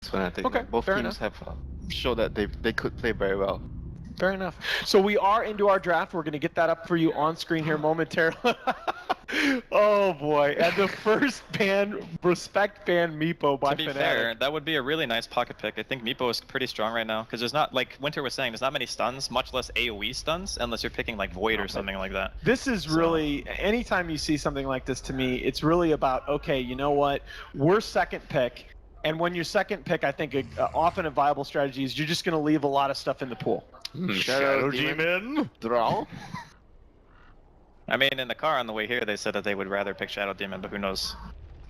Fnatic. Okay, Both fair teams have showed that they could play very well. Fair enough. So we are into our draft. We're going to get that up for you on screen here momentarily. Oh boy! And the first ban, respect ban Meepo by Fnatic. To be fair, that would be a really nice pocket pick. I think Meepo is pretty strong right now because there's not, like Winter was saying, there's not many stuns, much less AoE stuns, unless you're picking like Void or something like that. This is really, anytime you see something like this, to me, it's really about, okay, you know what? We're second pick. And when you're second pick, I think often a viable strategy is you're just going to leave a lot of stuff in the pool. Shadow Demon draw. I mean, in the car on the way here, they said that they would rather pick Shadow Demon, but who knows?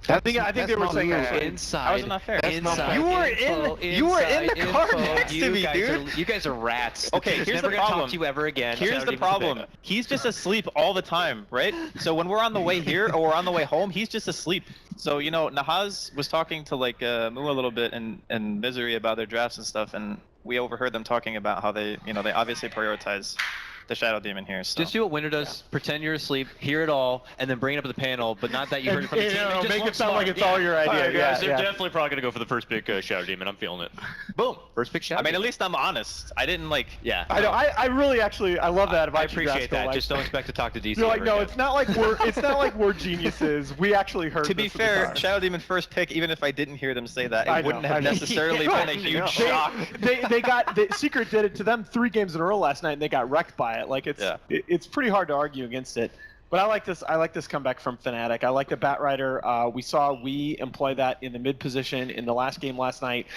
I think they were saying inside. How is it not fair? Inside. You were in the car next to me, dude. You guys are rats. Okay, here's never the gonna problem. talk to you ever again. Here's the problem. He's just asleep all the time, right? So when we're on the way here or we're on the way home, he's just asleep. So, you know, Nahaz was talking to like Mu a little bit and Misery about their drafts and stuff, and we overheard them talking about how they, you know, they obviously prioritize the Shadow Demon here. So. Just do what Winter does. Pretend you're asleep, hear it all, and then bring it up to the panel, but not that you heard it from the team. Make it sound like it's all your idea. Guys, they're definitely probably gonna go for the first pick Shadow Demon. I'm feeling it. Boom. First pick Shadow. I mean, at least I'm honest. I didn't like. Yeah. I know. I really actually I love that about I you, appreciate that. Like, Just don't expect to talk to DC. You're like, ever no, again. it's not like we're geniuses. We actually heard. To be fair, Shadow Demon first pick, even if I didn't hear them say that, it wouldn't have necessarily been a huge shock. Secret did it to them 3 games in a row last night, and they got wrecked by it. Like it's pretty hard to argue against it. But I like this comeback from Fnatic. I like the Batrider. We saw we employ that in the mid position in the last game last night,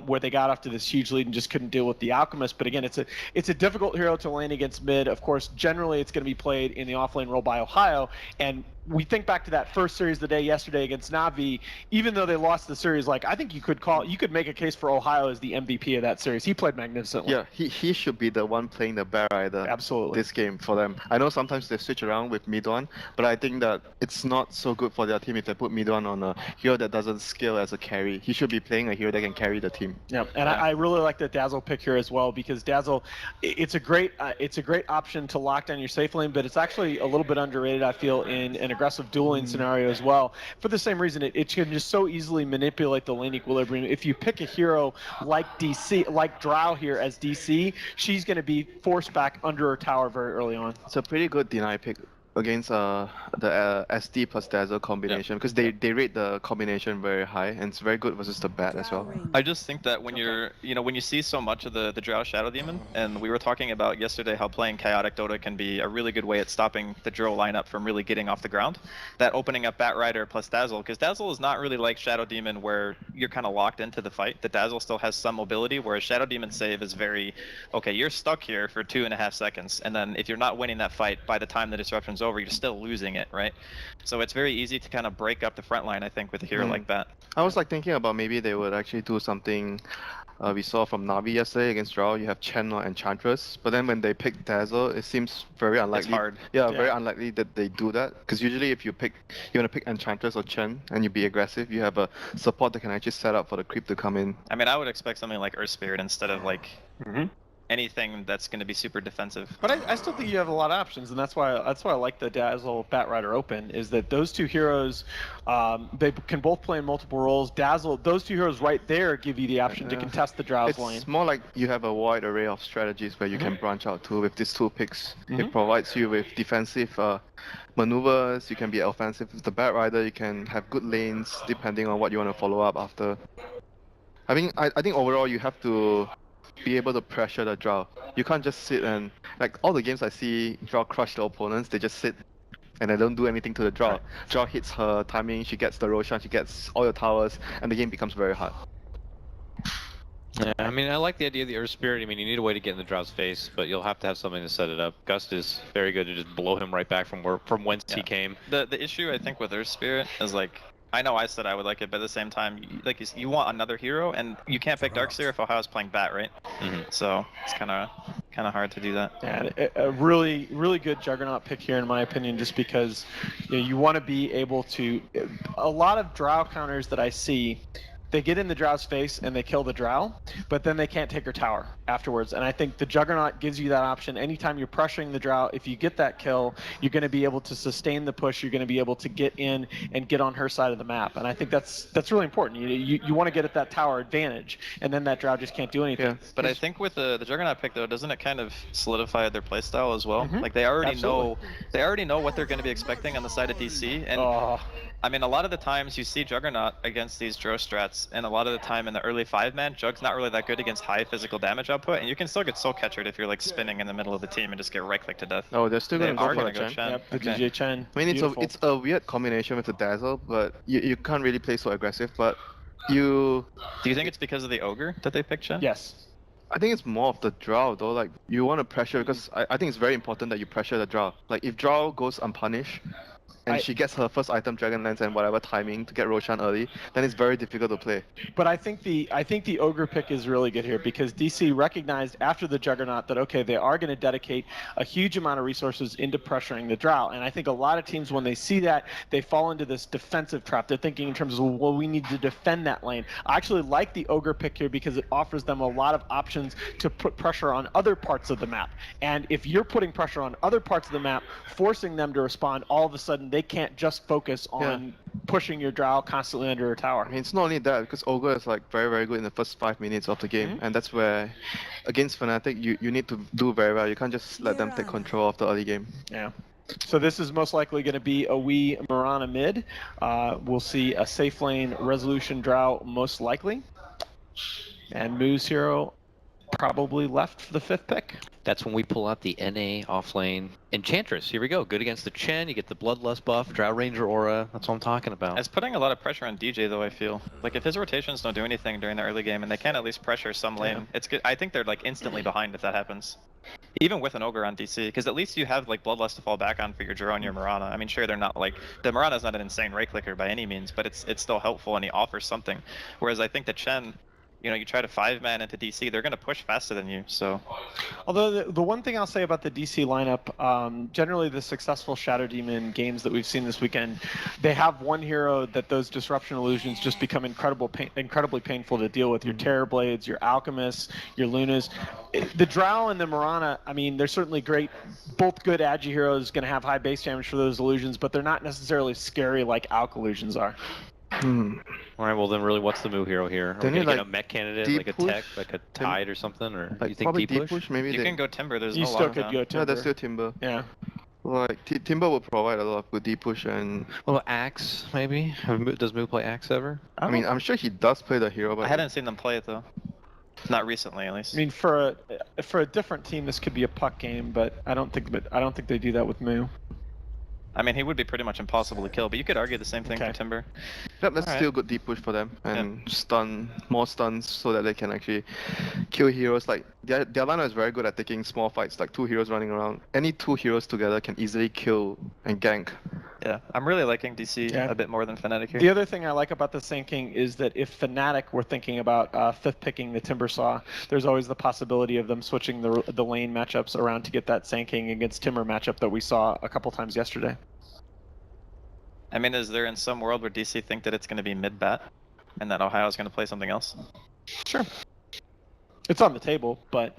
where they got off to this huge lead and just couldn't deal with the Alchemist. But again, it's a difficult hero to lane against mid. Of course, generally it's going to be played in the offlane role by Ohio, and we think back to that first series of the day yesterday against Na'Vi. Even though they lost the series, like I think you could make a case for Ohio as the MVP of that series. He played magnificently. Yeah, he should be the one playing the Batrider. Absolutely. This game for them. I know sometimes they switch around with Midon, but I think that it's not so good for their team if they put Midon on a hero that doesn't scale as a carry. He should be playing a hero that can carry the team. Yeah, and I really like the Dazzle pick here as well, because Dazzle, it's a great option to lock down your safe lane, but it's actually a little bit underrated, I feel, in an aggressive dueling scenario as well. For the same reason, it can just so easily manipulate the lane equilibrium. If you pick a hero like DC, like Drow here as DC, she's going to be forced back under her tower very early on. It's a pretty good deny pick against the SD plus Dazzle combination, because they rate the combination very high, and it's very good versus the Bat as well. I just think that when when you see so much of the Drow Shadow Demon, and we were talking about yesterday how playing Chaotic Dota can be a really good way at stopping the Drow lineup from really getting off the ground, that opening up Batrider plus Dazzle, because Dazzle is not really like Shadow Demon where you're kind of locked into the fight. The Dazzle still has some mobility, whereas Shadow Demon save is very, okay, you're stuck here for 2.5 seconds, and then if you're not winning that fight by the time the disruption's over, you're still losing it, right? So it's very easy to kind of break up the front line, I think, with a hero like that. I was like thinking about maybe they would actually do something we saw from Na'Vi yesterday against Drow. You have Chen or Enchantress, but then when they pick Dazzle, it seems very unlikely. It's hard. Yeah, very unlikely that they do that, because usually if you want to pick Enchantress or Chen and you be aggressive, you have a support that can actually set up for the creep to come in. I mean, I would expect something like Earth Spirit instead of like anything that's going to be super defensive. But I still think you have a lot of options, and that's why I like the Dazzle Batrider Open, is that those two heroes, they can both play in multiple roles. Dazzle, those two heroes right there give you the option to contest the Drow's lane. It's more like you have a wide array of strategies where you can branch out to with these 2 picks. It provides you with defensive maneuvers, you can be offensive with the Batrider, you can have good lanes depending on what you want to follow up after. I think overall you have to be able to pressure the Drow. You can't just sit and, like all the games I see Drow crush the opponents, they just sit and they don't do anything to the Drow. Drow hits her timing, she gets the Roshan, she gets all your towers, and the game becomes very hard. Yeah, I mean, I like the idea of the Earth Spirit. I mean, you need a way to get in the Drow's face, but you'll have to have something to set it up. Gust is very good to just blow him right back from whence he came. The issue, I think, with Earth Spirit is like, I know I said I would like it, but at the same time, you want another hero, and you can't pick Darkseer if Ohio's playing Bat, right? So it's kind of hard to do that. Yeah, a really good Juggernaut pick here, in my opinion, just because you want to be able to. A lot of Drow counters that I see they get in the Drow's face and they kill the Drow, but then they can't take her tower afterwards. And I think the Juggernaut gives you that option. Anytime you're pressuring the Drow, if you get that kill, you're going to be able to sustain the push. You're going to be able to get in and get on her side of the map. And I think that's really important. You want to get at that tower advantage, and then that Drow just can't do anything. Yeah. But I think with the Juggernaut pick though, doesn't it kind of solidify their playstyle as well? Mhm. Like they already Absolutely. know what they're going to be expecting on the side of DC. And Oh. I mean, a lot of the times you see Juggernaut against these Drow strats, and a lot of the time in the early 5-man, Jug's not really that good against high physical damage output, and you can still get soul catchered if you're like spinning in the middle of the team and just get right-clicked to death. Oh, they're still They going to go are for going the to go Chen. Chen. Yep, the Okay. DJ Chen. I mean, Beautiful. it's a weird combination with the Dazzle, but you can't really play so aggressive. But you, Do you think it's because of the Ogre that they picked Chen? Yes. I think it's more of the Drow though. Like you want to pressure because I think it's very important that you pressure the Drow. Like if Drow goes unpunished, and she gets her first item Dragonlance and whatever timing to get Roshan early, then it's very difficult to play. But I think the Ogre pick is really good here because DC recognized after the Juggernaut that okay, they are going to dedicate a huge amount of resources into pressuring the Drow, and I think a lot of teams when they see that they fall into this defensive trap. They're thinking in terms of well, we need to defend that lane. I actually like the Ogre pick here because it offers them a lot of options to put pressure on other parts of the map, and if you're putting pressure on other parts of the map, forcing them to respond, all of a sudden they can't just focus on pushing your Drow constantly under a tower. I mean, it's not only that because Ogre is like very very good in the first 5 minutes of the game, and that's where against Fnatic you need to do very well. You can't just let them take control of the early game. Yeah. So this is most likely going to be a wee Mirana mid. We'll see a safe lane resolution Drow most likely. And Moo's hero probably left for the 5th pick. That's when we pull out the NA offlane Enchantress. Here we go. Good against the Chen. You get the Bloodlust buff, Drow Ranger aura. That's what I'm talking about. It's putting a lot of pressure on DJ though, I feel. Like if his rotations don't do anything during the early game and they can at least pressure some lane, it's good. I think they're like instantly behind if that happens. Even with an Ogre on DC, because at least you have like Bloodlust to fall back on for your Drow and your Mirana. I mean, sure, they're not like, the Mirana's not an insane right clicker by any means, but it's still helpful and he offers something. Whereas I think the Chen, you know, you try to 5-man into DC, they're going to push faster than you, so. Although the one thing I'll say about the DC lineup, generally the successful Shadow Demon games that we've seen this weekend, they have one hero that those disruption illusions just become incredibly painful to deal with. Your Terror Blades, your Alchemists, your Lunas. The Drow and the Mirana, I mean, they're certainly great, both good agi heroes, going to have high base damage for those illusions, but they're not necessarily scary like Alch illusions are. All right, well then really what's the move hero here? Are we Don't gonna you, get like, a mech candidate, deep like a push? tech, like a Tide or something? Or Like you think probably deep push? maybe You they, can go Timber, there's You no still lockdown. could go Timber. yeah, that's still Timber. Yeah. Like Timber will provide a lot of good deep push, and What about Axe, maybe? Does Moo play Axe ever? I mean I'm sure he does play the hero, but I hadn't seen them play it though. Not recently, at least. I mean, for a different team, this could be a puck game, but I don't think they do that with Moo. I mean, he would be pretty much impossible to kill, but you could argue the same thing Okay. for Timber. Yep, that's Alright. still good deep push for them, and more stuns so that they can actually kill heroes. Like their lineup is very good at taking small fights, like 2 heroes running around. Any 2 heroes together can easily kill and gank. Yeah, I'm really liking DC Yeah. a bit more than Fnatic here. The other thing I like about the Sand King is that if Fnatic were thinking about 5th picking the Timbersaw, there's always the possibility of them switching the lane matchups around to get that Sand King against Timber matchup that we saw a couple times yesterday. I mean, is there in some world where DC think that it's going to be mid-bat, and that Ohio's going to play something else? Sure. It's on the table, but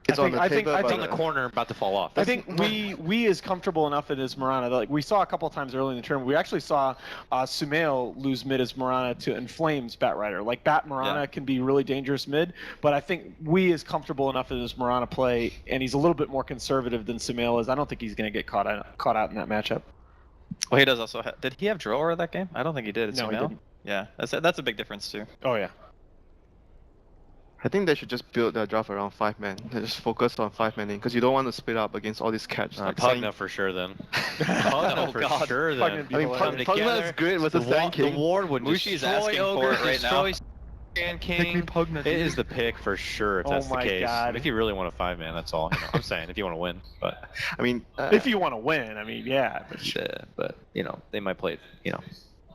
It's on the table, It's but on the corner, about to fall off. I think we is comfortable enough in his Mirana. Like we saw a couple times early in the tournament. We actually saw Sumail lose mid as Mirana to Inflames Bat Rider. Like Bat Mirana can be really dangerous mid, but I think we is comfortable enough in his Mirana play, and he's a little bit more conservative than Sumail is. I don't think he's going to get caught out in that matchup. Well, he does also have... Did he have Drill Aura that game? I don't think he did. It's No, he Sumail? didn't. Yeah, that's a big difference too. Oh yeah. I think they should just build their draft around 5-man. They just focus on 5-manning because you don't want to split up against all these cats. Like Pugna for sure then. Pugna for sure then. Pugna I mean, Pugna is great versus The Sand King. ward would Mushi's destroy asking for Ogre, it right destroy now. Sand Pick me King. Pugna. It is the pick for sure if Oh that's the my case. God. If you really want a 5-man, that's all. You know, I'm saying if you want to win, but I mean, If you want to win, I mean, yeah. but you know they might play it, you know,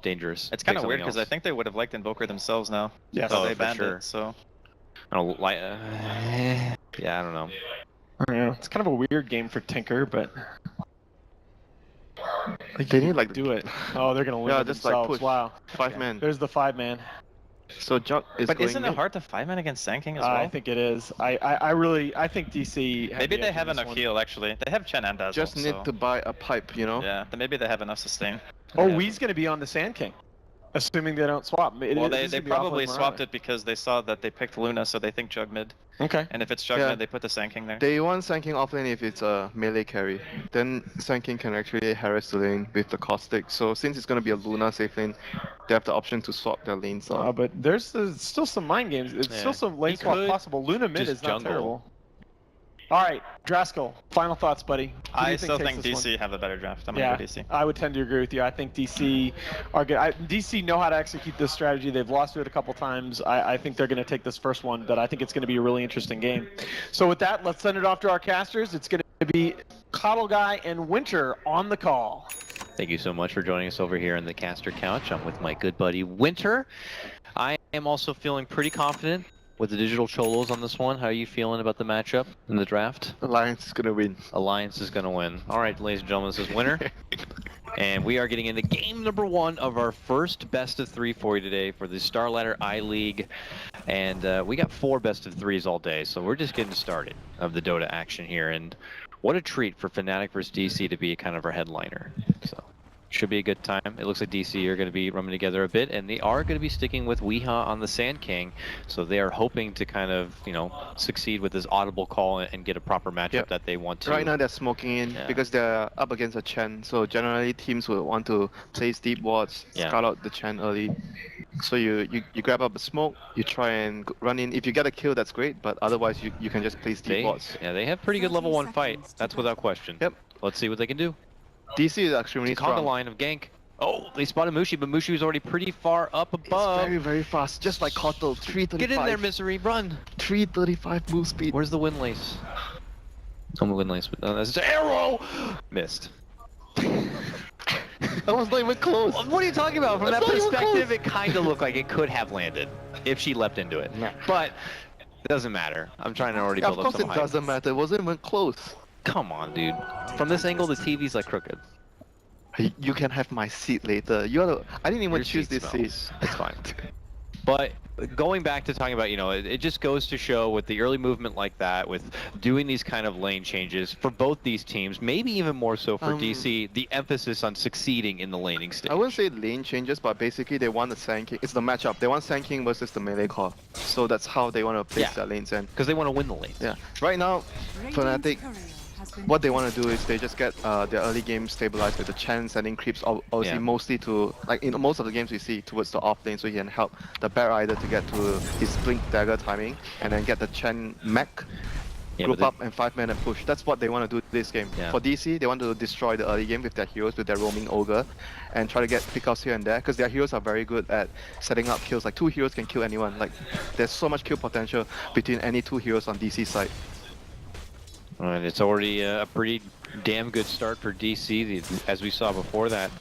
dangerous. It's kind of Pick weird something because I else. think they would have liked Invoker themselves now. Yes. So Oh, they for banned sure. it, so... I don't like. Yeah, I don't know. Yeah, it's kind of a weird game for Tinker, but they need like do it. Oh, they're gonna limit Yeah, just, like, themselves. push. Wow. 5-man. There's the 5-man. So Jug is But going isn't it mid. hard to 5-man against Sand King as well? I think it is. I think DC. Maybe the they edge have in this enough one. heal actually. They have Chen and Dazzle. Just need so... to buy a pipe, you know? Yeah, then maybe they have enough sustain. Oh, Yeah. Wee's going to be on the Sand King, assuming they don't swap. Well, they probably swapped it because they saw that they picked Luna, so they think Jug mid. Okay. And if it's Jug Yeah. mid, they put the Sand King there. They want Sand King offlane if it's a melee carry. Then Sand King can actually harass the lane with the caustic. So since it's gonna be a Luna safe lane, they have the option to swap their lanes out. But there's still some mind games. It's still some lane swap could possible. Luna mid just is not jungle. terrible. All right, Draskell, final thoughts, buddy. Who do you I still takes think this one? DC have a better draft. I'm Yeah, gonna go DC. I would tend to agree with you. I think DC are good. DC know how to execute this strategy. They've lost to it a couple times. I think they're going to take this first one, but I think it's going to be a really interesting game. So with that, let's send it off to our casters. It's going to be Coddle Guy and Winter on the call. Thank you so much for joining us over here on the caster couch. I'm with my good buddy Winter. I am also feeling pretty confident with the digital cholos on this one. How are you feeling about the matchup in the draft? Alliance is gonna win. Alliance is going to win. All right, ladies and gentlemen, this is Winter. And we are getting into game number 1 of our first best of 3 for you today for the Starladder I-League. And we got 4 best of 3s all day, so we're just getting started of the Dota action here. And what a treat for Fnatic versus DC to be kind of our headliner. So should be a good time. It looks like DC are going to be running together a bit, and they are going to be sticking with Weeha on the Sand King. So they are hoping to kind of, you know, succeed with this audible call and get a proper matchup Yep. that they want to. Right now they're smoking in Yeah. because they're up against a Chen. So generally teams will want to place deep wards, Yeah. scout out the Chen early. So you grab up a smoke, you try and run in. If you get a kill, that's great, but otherwise you can just place deep wards. Yeah, they have pretty good level 1 fight. That's without question. Yep. Let's see what they can do. DC is extremely Conga strong. line of gank. Oh, they spotted Mushi, but Mushi was already pretty far up It's above. very, very fast, just like Kotal. 335. Get in there, Misery, run. 335 move speed. Where's the wind lace? Oh, the wind lace. That's an arrow! Missed. That was not even close. What are you talking about? From That's that not even perspective, close. it kind of looked like it could have landed if she leapt into it. Nah. But it doesn't matter. I'm trying to already Yeah, build of up course some it hype. doesn't matter. It wasn't even close. Come on, dude. From this angle, the TV's like crooked. You can have my seat later. You're the. I didn't even Your choose seat this smells. seat. It's fine. But going back to talking about, you know, it just goes to show with the early movement like that, with doing these kind of lane changes for both these teams, maybe even more so for DC, the emphasis on succeeding in the laning stage. I wouldn't say lane changes, but basically they want the Sand King. It's the matchup. They want Sand King versus the melee core. So that's how they want to place Yeah. their lanes. And Because they want to win the lane. yeah, right now, Fnatic, what they want to do is they just get their early game stabilized with the Chen sending creeps, obviously Yeah. mostly to, like in most of the games we see, towards the off lane, so he can help the Bat Rider to get to his blink dagger timing, and then get the Chen mech, Yeah, group but up and 5-minute push. That's what they want to do this game. Yeah. For DC, they want to destroy the early game with their heroes, with their roaming ogre, and try to get pickouts here and there, because their heroes are very good at setting up kills. Like 2 heroes can kill anyone. Like there's so much kill potential between any 2 heroes on DC side. And it's already a pretty damn good start for DC, as we saw before that.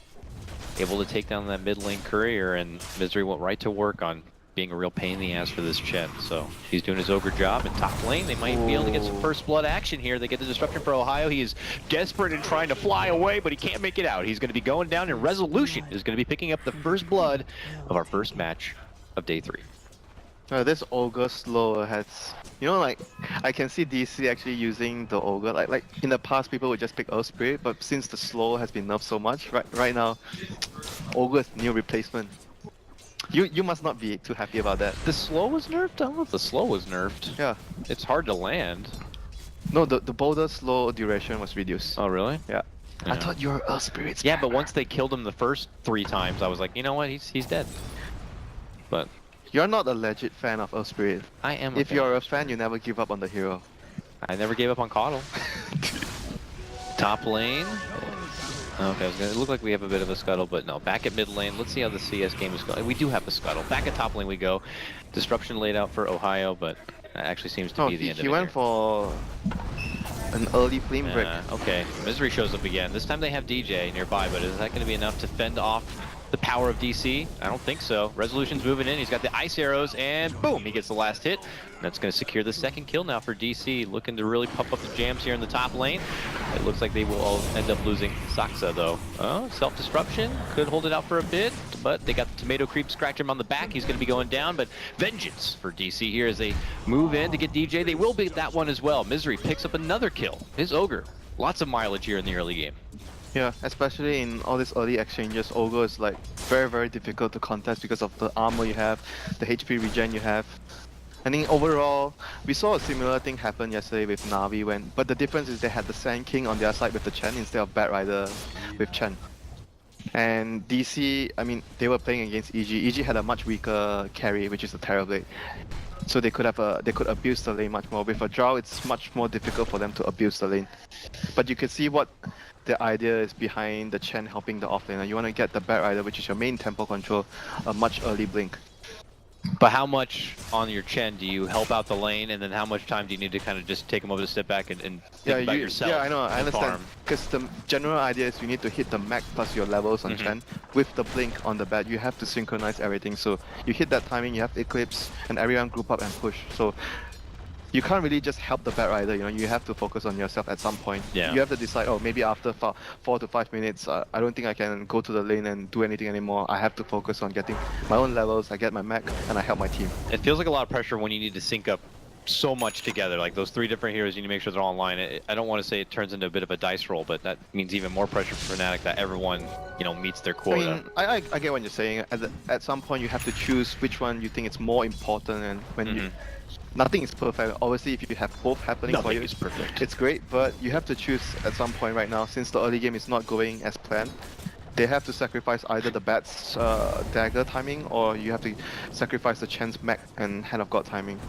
Able to take down that mid lane courier, and Misery went right to work on being a real pain in the ass for this Chen. So he's doing his ogre job in top lane. They might be able to get some first blood action here. They get the disruption for Ohio. He is desperate in trying to fly away, but he can't make it out. He's going to be going down, and Resolution is going to be picking up the first blood of our first match of day 3. This ogre slow has, you know, like I can see DC actually using the ogre. Like in the past, people would just pick Earth Spirit, but since the slow has been nerfed so much, right now, ogre is new replacement. You must not be too happy about that. The slow was nerfed? I don't know if the slow was nerfed. Yeah. It's hard to land. No, the boulder slow duration was reduced. Oh, really? Yeah. Yeah. I thought you were Earth Spirits. Yeah, but once they killed him the first 3 times, I was like, you know what? He's dead. But You're not a legit fan of Earth Spirit. I am. If you're a fan, you never give up on the hero. I never gave up on Coddle. Top lane. Okay, it looked like we have a bit of a scuttle, but no. Back at mid lane. Let's see how the CS game is going. We do have a scuttle. Back at top lane we go. Disruption laid out for Ohio, but that actually seems to No, be the end of he it went here. for an early flame break. Okay, Misery shows up again. This time they have DJ nearby, but is that going to be enough to fend off the power of DC? I don't think so. Resolution's moving in. He's got the ice arrows, and boom, he gets the last hit. That's going to secure the second kill now for DC. Looking to really pump up the jams here in the top lane. It looks like they will all end up losing Saksa, though. Oh, self-disruption. Could hold it out for a bit, but they got the tomato creep scratching him on the back. He's going to be going down, but vengeance for DC here as they move in to get DJ. They will beat that one as well. Misery picks up another kill. His Ogre. Lots of mileage here in the early game. Yeah, especially in all these early exchanges, Ogre is like very, very difficult to contest because of the armor you have, the HP regen you have. I think overall, we saw a similar thing happen yesterday with Na'Vi but the difference is they had the Sand King on their side with the Chen instead of Batrider with Chen. And DC, I mean, they were playing against EG. EG had a much weaker carry, which is the Terrorblade. So they could abuse the lane much more. With a Drow, it's much more difficult for them to abuse the lane. But you can see what the idea is behind the Chen helping the offlaner. You want to get the Batrider, which is your main tempo control, a much early blink. But how much on your Chen do you help out the lane, and then how much time do you need to kind of just take him over to step back and think about yourself? Yeah, I know, I understand. Because the general idea is you need to hit the max plus your levels on Chen with the blink on the bat. You have to synchronize everything. So you hit that timing, you have Eclipse, and everyone group up and push. So you can't really just help the Batrider, you know, you have to focus on yourself at some point. Yeah. You have to decide, oh, maybe after 4 to 5 minutes, I don't think I can go to the lane and do anything anymore. I have to focus on getting my own levels, I get my mech, and I help my team. It feels like a lot of pressure when you need to sync up so much together. Like those 3 different heroes, you need to make sure they're all online. I don't want to say it turns into a bit of a dice roll, but that means even more pressure for Fnatic that everyone, you know, meets their quota. I mean, I get what you're saying. At some point, you have to choose which one you think is more important, and when you... Nothing is perfect. Obviously, if you have both happening for you, is perfect. It's great, but you have to choose at some point right now. Since the early game is not going as planned, they have to sacrifice either the Bat's dagger timing, or you have to sacrifice the Chen's mech and Hand of God timing.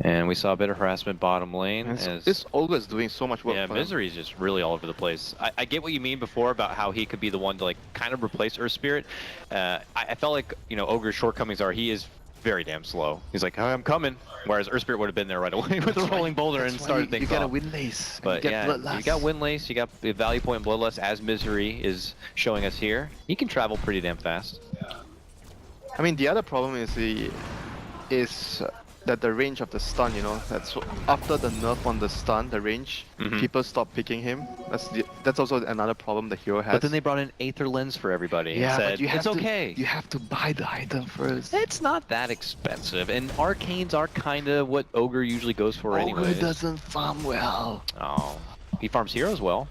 And we saw a bit of harassment bottom lane. This Ogre is doing so much work. Yeah, Misery is just really all over the place. I get what you mean before about how he could be the one to like kind of replace Earth Spirit. I felt like, you know, Ogre's shortcomings are he is very damn slow. He's like, oh, I'm coming. Whereas Earth Spirit would have been there right away with the rolling boulder and started things off. You got a Windlace. But yeah, you got Windlace, you got the Value Point and Bloodlust as Misery is showing us here. He can travel pretty damn fast. I mean, the other problem is that the range of the stun, you know, that's after the nerf on the stun, the range, people stop picking him. That's also another problem the hero has. But then they brought in Aether Lens for everybody. Yeah, and said, but you have okay. You have to buy the item first. It's not that expensive, and Arcanes are kind of what Ogre usually goes for anyway. Ogre doesn't farm well. Oh, he farms heroes well.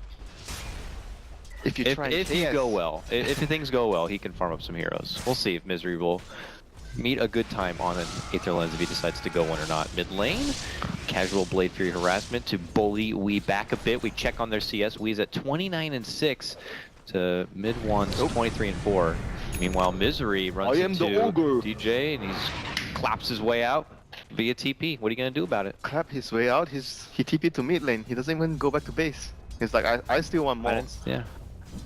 If you try, if things go well, he can farm up some heroes. We'll see if Misery will meet a good time on an Aether Lens if he decides to go one or not. Mid lane, casual Blade Fury harassment to bully Wee back a bit. We check on their CS. Wee's at 29-6 to mid ones, 23-4. Meanwhile, Misery runs into DJ and he's claps his way out via TP. What are you gonna do about it? Clap his way out. He TP'd to mid lane. He doesn't even go back to base. He's like, I still want more. Yeah.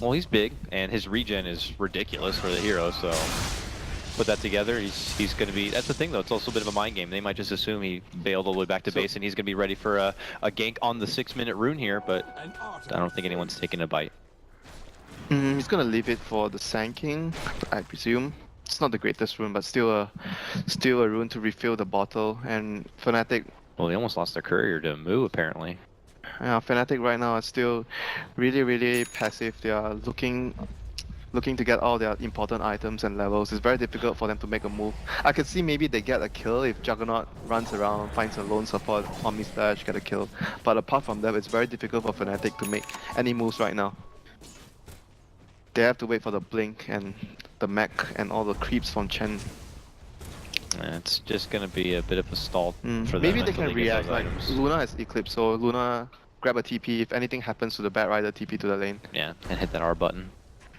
Well, he's big and his regen is ridiculous for the hero, so put that together, he's going to be... That's the thing, though. It's also a bit of a mind game. They might just assume he bailed all the way back to base, and he's going to be ready for a gank on the 6-minute rune here, but I don't think anyone's taking a bite. He's going to leave it for the Sand King, I presume. It's not the greatest rune, but still a rune to refill the bottle, and Fnatic... Well, they almost lost their courier to Mu, apparently. Yeah, Fnatic right now are still really, really passive. They are looking to get all their important items and levels. It's very difficult for them to make a move. I could see maybe they get a kill if Juggernaut runs around, finds a lone support, Omni Slash, get a kill. But apart from that, it's very difficult for Fnatic to make any moves right now. They have to wait for the blink and the mech and all the creeps from Chen. It's just going to be a bit of a stall for them. Maybe they can react, like Luna has Eclipse, so Luna grab a TP. If anything happens to the Batrider, TP to the lane. Yeah, and hit that R button.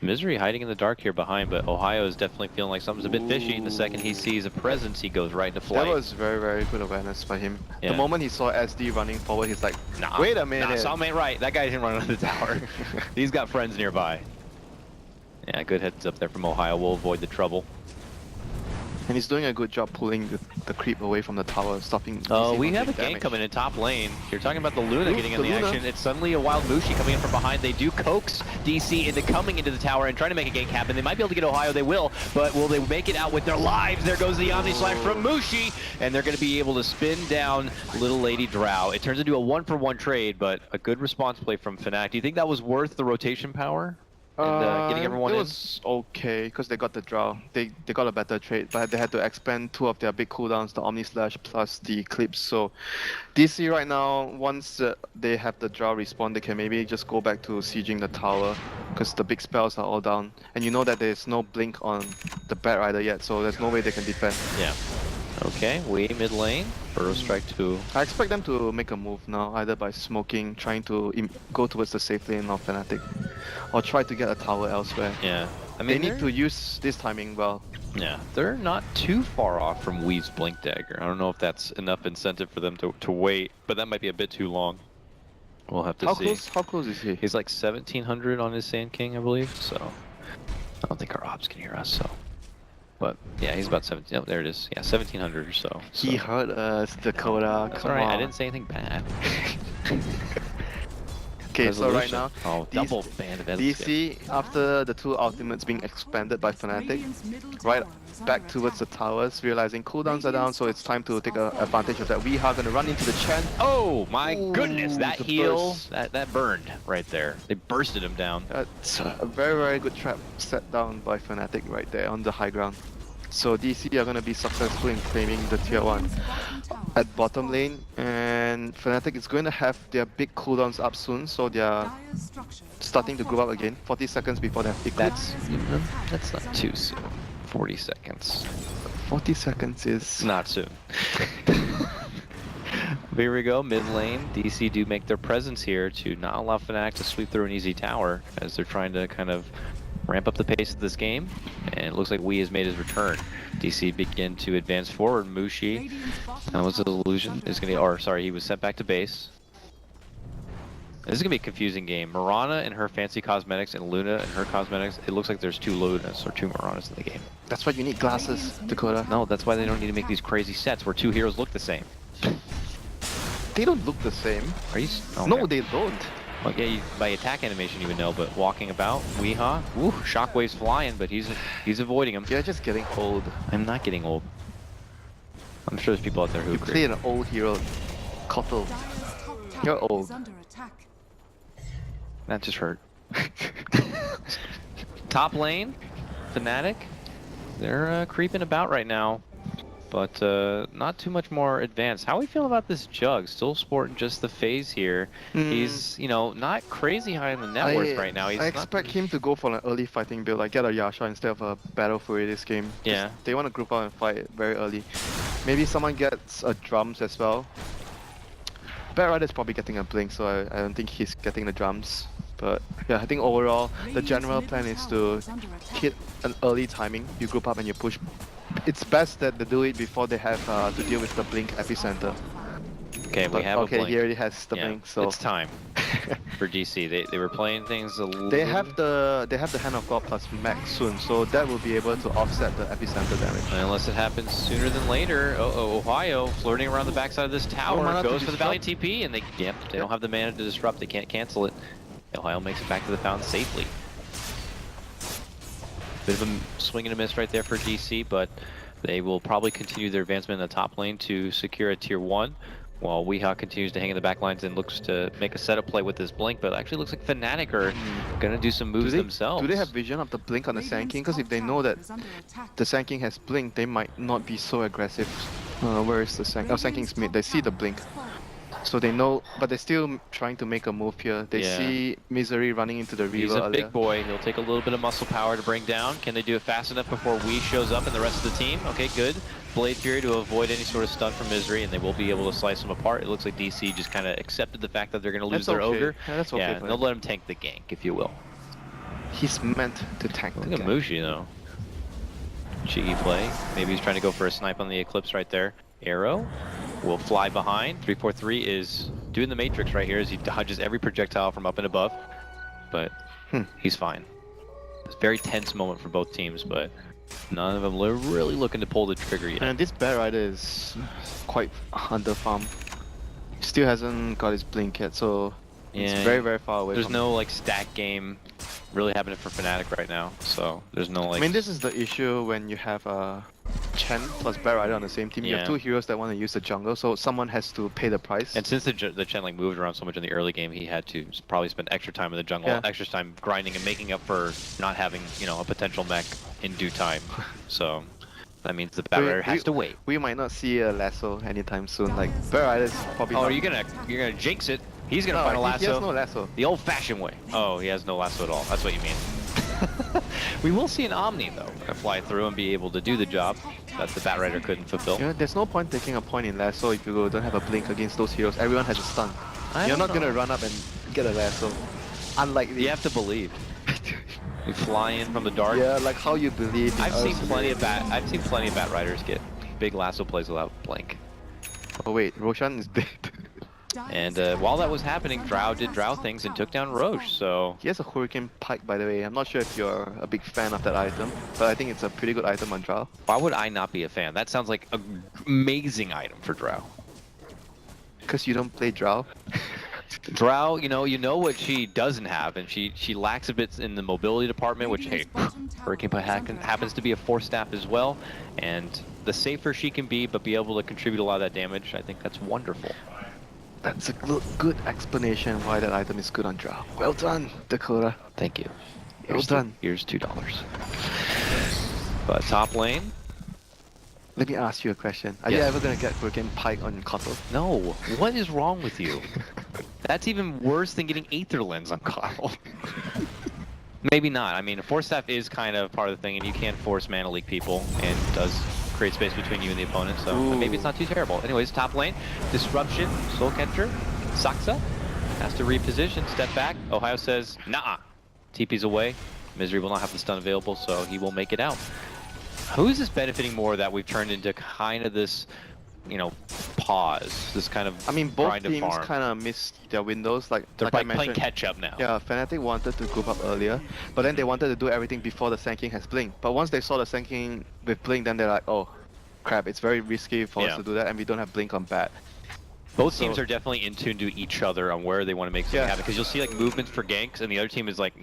Misery hiding in the dark here behind, but Ohio is definitely feeling like something's a bit fishy. The second he sees a presence, he goes right into flight. That was very, very good awareness by him. Yeah. The moment he saw SD running forward, he's like, nah, wait a minute. Nah, Psalm ain't right. That guy didn't run under the tower. He's got friends nearby. Yeah, good heads up there from Ohio. We'll avoid the trouble. And he's doing a good job pulling the creep away from the tower, stopping. Oh, DC we from have a taking gank damage. coming in top lane. You're talking about the Luna getting in the Luna. action. It's suddenly a wild Mushi coming in from behind. They do coax DC into coming into the tower and trying to make a gank happen. They might be able to get Ohio, they will, but will they make it out with their lives? There goes the Omni Slash from Mushi, and they're going to be able to spin down Little Lady Drow. It turns into a 1-for-1 trade, but a good response play from Fnatic. Do you think that was worth the rotation power? And getting everyone it in? was okay because they got the draw. They got a better trade, but they had to expend 2 of their big cooldowns, the Omni Slash plus the Eclipse. So DC right now, once they have the draw respawn, they can maybe just go back to sieging the tower because the big spells are all down. And you know that there's no blink on the Bat Rider yet, so there's no way they can defend. Yeah. Okay, we mid lane. Burrow strike 2. I expect them to make a move now, either by smoking, trying to go towards the safe lane of Fnatic, or try to get a tower elsewhere. Yeah. I They mean, need to use this timing well. Yeah, they're not too far off from Wee's Blink Dagger. I don't know if that's enough incentive for them to wait, but that might be a bit too long. We'll have to see. How close is he? He's like 1700 on his Sand King, I believe, so I don't think our ops can hear us, so. But yeah, he's about 17. Oh, there it is. Yeah, 1700 or so. He hurt us, Dakota. That's Come alright, I on. didn't say anything bad. Okay, so right Resolution. now, Oh, double band events. DC, after the 2 ultimates being expanded by Fnatic, right back towards the towers, realizing cooldowns are down, so it's time to take advantage of that. We are going to run into the Chen. Oh my Ooh, goodness, that the heal, burst. that burned right there. They bursted him down. That's a very, very good trap set down by Fnatic right there on the high ground. So DC are going to be successful in claiming the tier 1 at bottom lane, and Fnatic is going to have their big cooldowns up soon, so they are starting to group up again, 40 seconds before they have Eclipse. That's not too soon. 40 seconds. 40 seconds is... Not soon. Here we go, mid lane. DC do make their presence here to not allow Fnatic to sweep through an easy tower as they're trying to kind of ramp up the pace of this game. And it looks like Wee has made his return. DC begin to advance forward. Mushi, that was an illusion, is going to, or sorry, he was sent back to base. This is going to be a confusing game. Mirana and her fancy cosmetics and Luna and her cosmetics, it looks like there's 2 Lunas or 2 Miranas in the game. That's why you need glasses, Dakota. No, that's why they don't need to make these crazy sets where 2 heroes look the same. They don't look the same. Are you? Okay. No, they don't. Well, yeah, by attack animation you would know, but walking about, Weehaw, woo, shockwave's flying, but he's avoiding him. You're just getting old. I'm not getting old. I'm sure there's people out there who You agree. play an old hero, Kotl. You're old. That just hurt. Top lane, Fnatic, they're creeping about right now, but not too much more advanced. How we feel about this Jug? Still sporting just the phase here. He's, you know, not crazy high in the net worth right now. He's I not- expect him to go for an early fighting build, like get a Yasha instead of a Battle Fury this game. 'Cause Yeah. They want to group out and fight very early. Maybe someone gets a drums as well. Bat Rider's probably getting a blink, so I don't think he's getting the drums. But yeah, I think overall, the general plan is to hit an early timing. You group up and you push. It's best that they do it before they have to deal with the blink epicenter. Okay, we But, have a okay, blink. he already has the Yeah, blink, so it's time for DC. They were playing things a little... they have the Hand of God plus Max soon, so that will be able to offset the epicenter damage. Unless it happens sooner than later. Ohio flirting around the backside of this tower, mana to goes for the Valiant disrupt. TP, and they don't have the mana to disrupt. They can't cancel it. Ohio makes it back to the fountain safely. Bit of a swing and a miss right there for DC, but they will probably continue their advancement in the top lane to secure a tier 1. While Weehaw continues to hang in the back lines and looks to make a setup play with this blink, but it actually looks like Fnatic are gonna do some moves themselves. Do they have vision of the blink on the Sand King? Because if they know that the Sand King has blink, they might not be so aggressive. Where is the Sand? Oh, Sand King's mid. They see the blink. So they know, but they're still trying to make a move here. They Yeah. see Misery running into the river He's a earlier. big boy. He'll take a little bit of muscle power to bring down. Can they do it fast enough before Wee shows up and the rest of the team? Okay, good. Blade Fury to avoid any sort of stun from Misery, and they will be able to slice him apart. It looks like DC just kind of accepted the fact that they're going to lose That's their okay. Ogre. Yeah, that's okay Yeah, for and they'll him. let him tank the gank, if you will. He's meant to tank the Look at gank. Mushi, though. Cheeky play. Maybe he's trying to go for a snipe on the Eclipse right there. Arrow will fly behind. 343 is doing the Matrix right here as he dodges every projectile from up and above. But he's fine. It's a very tense moment for both teams, but None of them are really looking to pull the trigger yet. And this Bat Rider is quite under farm. Still hasn't got his blink yet, so it's Yeah, very, very far away. There's from no like stack game really happening for Fnatic right now, so there's no like. I mean, this is the issue when you have Chen plus Bat Rider on the same team. You have Yeah. two heroes that want to use the jungle, so someone has to pay the price. And since the Chen like moved around so much in the early game, he had to probably spend extra time in the jungle, Yeah. extra time grinding and making up for not having, you know, a potential mech in due time. So that means the Bat Rider has to wait. We might not see a lasso anytime soon. Like Bat Rider is probably. Oh, not... you're gonna jinx it? He's gonna No, find a he lasso. has no lasso. The old-fashioned way. Oh, he has no lasso at all. That's what you mean. We will see an Omni though, gonna fly through and be able to do the job that the Bat Rider couldn't fulfill. You know, there's no point taking a point in lasso if you don't have a blink against those heroes. Everyone has a stun. You're not gonna run up and get a lasso. Unlikely. You have to believe. You fly in from the dark. Yeah, like how you believe. I've seen plenty of Bat Riders get big lasso plays without blink. Oh wait, Roshan is dead. And while that was happening, Drow did Drow things and took down Roche. So He has a Hurricane Pike, by the way. I'm not sure if you're a big fan of that item, but I think it's a pretty good item on Drow. why would I not be a fan? That sounds like an amazing item for Drow. Because you don't play Drow. Drow, you know what she doesn't have, and she lacks a bit in the mobility department, which hey, Hurricane Pike happens to be a 4-staff as well. And the safer she can be, but be able to contribute a lot of that damage, I think that's wonderful. That's a good explanation why that item is good on Drow. Well done, Dakota. Thank you. Well done. Here's $2. But top lane, Let me ask you a question. Are you Yes. ever gonna get Hurricane Pike on Kotal? no. What is wrong with you? That's even worse than getting Aether Lens on Carl. Maybe not. I mean, a 4-staff is kind of part of the thing, and you can force Mana Leak people, and does create space between you and the opponent, so maybe it's not too terrible. Anyways, top lane, Disruption, Soul Catcher, Saksa has to reposition, step back. Ohio says, nah. TP's away. Misery will not have the stun available, so he will make it out. Who is this benefiting more that we've turned into kind of this, you know, pause, this kind of I mean, both grind of teams farm? kind of missed their windows. Like They're I playing mentioned. catch up now. Yeah, Fnatic wanted to group up earlier, but then they wanted to do everything before the Sand King has Blink. But once they saw the Sand King with Blink, then they're like, oh, crap, it's very risky for us to do that, and we don't have Blink on Bat. Both teams are definitely in tune to each other on where they want to make something happen, because you'll see like movements for ganks, and the other team is like,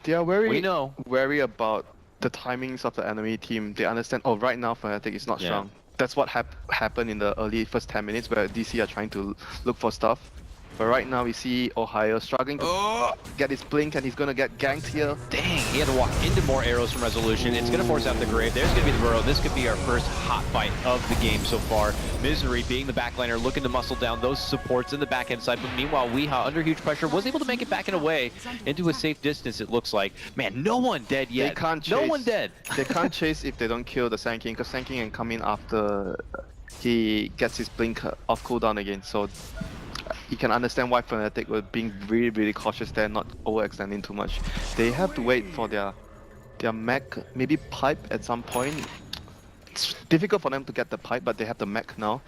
They are very we know. wary about the timings of the enemy team. They understand, oh, right now Fnatic is not strong. That's what happened in the early first 10 minutes where DC are trying to look for stuff. But right now we see Ohio struggling to get his blink, and he's gonna get ganked here. Dang, he had to walk into more arrows from Resolution. It's going to force out the grave. There's going to be the burrow. This could be our first hot fight of the game so far. Misery being the backliner, looking to muscle down those supports in the backhand side. But meanwhile, Weehaw, under huge pressure, was able to make it back and away into a safe distance, it looks like. Man, no one dead yet. They can't chase. No one dead. They can't chase if they don't kill the Sand King, because Sand King can come in after he gets his blink off cooldown again. So you can understand why Fnatic were being really, really cautious there, not overextending too much. They have to wait for their mech, maybe pipe at some point. It's difficult for them to get the pipe, but they have the mech now.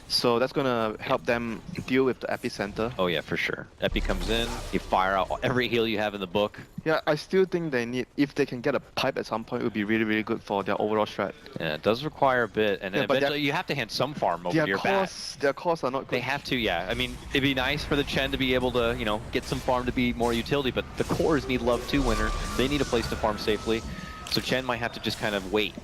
So that's gonna help them deal with the epicenter. Oh yeah, for sure. Epi comes in, you fire out every heal you have in the book. Yeah, I still think they need, if they can get a pipe at some point, it would be really, really good for their overall strat. Yeah, it does require a bit, and Yeah, but eventually you have to hand some farm over to your bat. Their cores are not good. They have to, yeah. I mean, it'd be nice for the Chen to be able to, you know, get some farm to be more utility, but the cores need love too, Winner. They need a place to farm safely. So Chen might have to just kind of wait.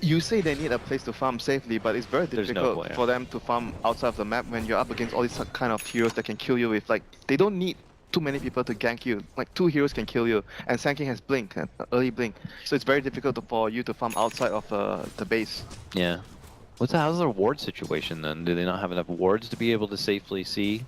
You say they need a place to farm safely, but it's very There's no difficult way, yeah. for them to farm outside of the map when you're up against all these kind of heroes that can kill you with, like, they don't need too many people to gank you. Like, 2 heroes can kill you, and Sand King has Blink, early Blink. So it's very difficult for you to farm outside of the base. Yeah. How's their ward situation then? Do they not have enough wards to be able to safely see?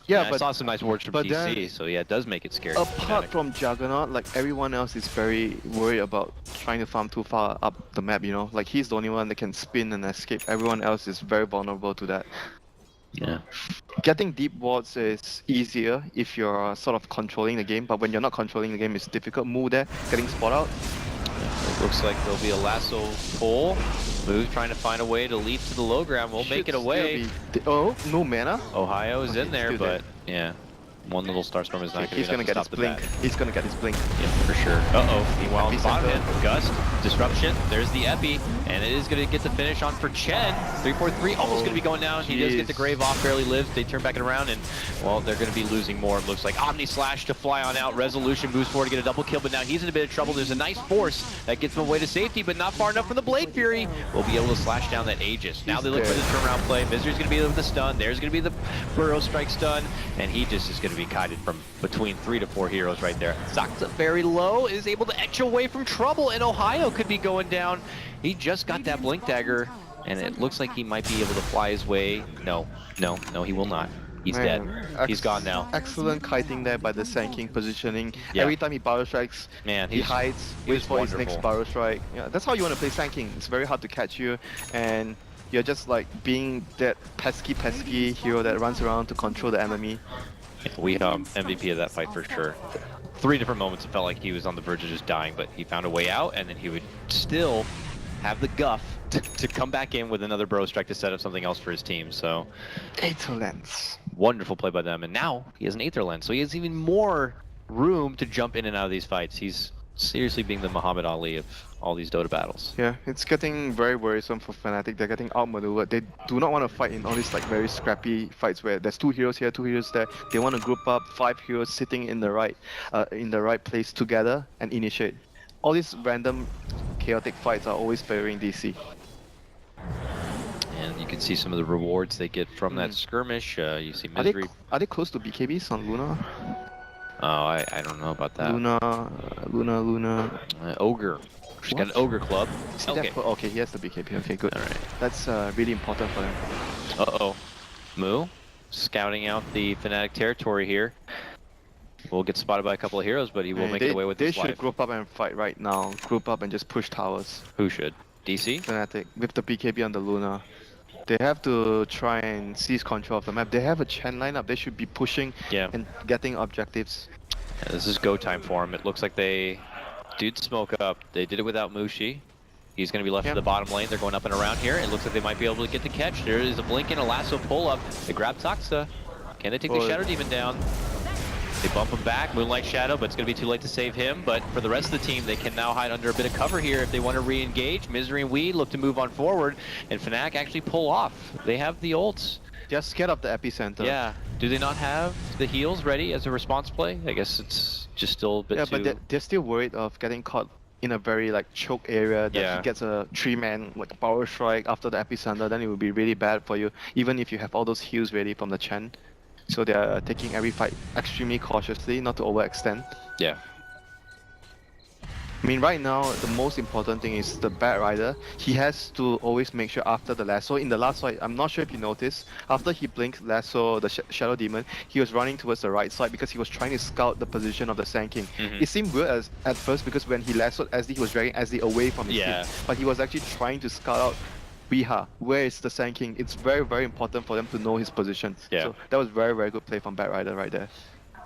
Yeah, I but saw some nice wards from but TC, then- so yeah, it does make it scary. apart from Juggernaut, like, everyone else is very worried about trying to farm too far up the map, you know? Like, he's the only one that can spin and escape. Everyone else is very vulnerable to that. Yeah. Getting deep wards is easier if you're sort of controlling the game, but when you're not controlling the game, it's difficult. Mu there, getting spot out. It looks like there'll be a lasso pull. Move trying to find a way to leap to the low ground. We'll make Should it away. still be oh, no mana? Ohio is Okay, in there, still there. but yeah. One little Star Storm is not He's going gonna to get his stop the blink. bat. He's gonna get his blink. Yeah, for sure. Uh-oh. Meanwhile, on the bottom Epicenter. end, Gust, Disruption, there's the Epi, and it is going to get the finish on for Chen. 3-4-3, almost going to be going down. He does get the Grave off, barely lives. They turn back around, and, well, they're going to be losing more. It looks like Omni Slash to fly on out. Resolution moves forward to get a double kill, but now he's in a bit of trouble. There's a nice force that gets him away to safety, but not far enough for the Blade Fury. Will be able to slash down that Aegis. Now they look for the turnaround play. Misery's going to be there with the stun. There's going to be the Burrow Strike stun, and he just is going to be kited from between 3 to 4 heroes right there. Zaksa very low, is able to etch away from trouble, and Ohio could be going down. He just got that Blink Dagger, and it looks like he might be able to fly his way. No, he will not. He's dead. He's gone now. Excellent kiting there by the Sand King positioning. Yeah. Every time he Burrow Strikes, Man, he hides, waits for his next wonderful. Burrow Strike. Yeah, that's how you want to play Sand King. It's very hard to catch you, and you're just like being that pesky hero that runs around to control the enemy. We MVP of that fight for sure. 3 different moments it felt like he was on the verge of just dying, but he found a way out, and then he would still have the guff to come back in with another Burrow Strike to set up something else for his team. So Aether Lens. wonderful play by them, and now he has an Aether Lens, so he has even more room to jump in and out of these fights. He's seriously being the Muhammad Ali of all these Dota battles. Yeah, it's getting very worrisome for Fnatic. They're getting outmaneuvered. They do not want to fight in all these like very scrappy fights where there's 2 heroes here, 2 heroes there. They want to group up 5 heroes sitting in the right place together and initiate. All these random chaotic fights are always favoring DC. And you can see some of the rewards they get from that skirmish. You see Are they, Misery. are they close to BKBs on Luna? Oh, I don't know about that. Luna. Ogre. She's got an Ogre club. See Okay. that? Okay, he has the BKB. Okay, good. Alright. That's really important for them. Uh-oh. Moo, scouting out the Fnatic territory here. Will get spotted by a couple of heroes, but he will make it away with They his should life. group up and fight right now. Group up and just push towers. Who should? DC? Fnatic with the BKB on the Luna. They have to try and seize control of the map. They have a Chen lineup. They should be pushing Yeah. and getting objectives. Yeah, this is go time for him. It looks like they did smoke up. They did it without Mushi. He's going to be left in the bottom lane. They're going up and around here. It looks like they might be able to get the catch. There is a blink and a lasso pull up. They grab Toxa. Can they take the Shadow Demon down? They bump him back, Moonlight Shadow, but it's going to be too late to save him. But for the rest of the team, they can now hide under a bit of cover here if they want to re-engage. Misery and We look to move on forward, and Fnatic actually pull off. They have the ults. Just get up the epicenter. Yeah. Do they not have the heals ready as a response play? I guess it's just still a bit too... but they're still worried of getting caught in a very like choke area that Yeah. he gets a 3-man like power strike after the epicenter. Then it will be really bad for you, even if you have all those heals ready from the Chen. So they are taking every fight extremely cautiously, not to overextend. Yeah. I mean, right now, the most important thing is the Bat Rider. He has to always make sure after the lasso. In the last fight, I'm not sure if you noticed, after he blinked lasso the Shadow Demon, he was running towards the right side because he was trying to scout the position of the Sand King. It seemed weird at first because when he lassoed SD, he was dragging SD away from his team. But he was actually trying to scout out Riha, where is the Sand King? It's very, very important for them to know his position. Yeah. So that was very, very good play from Bat Rider right there.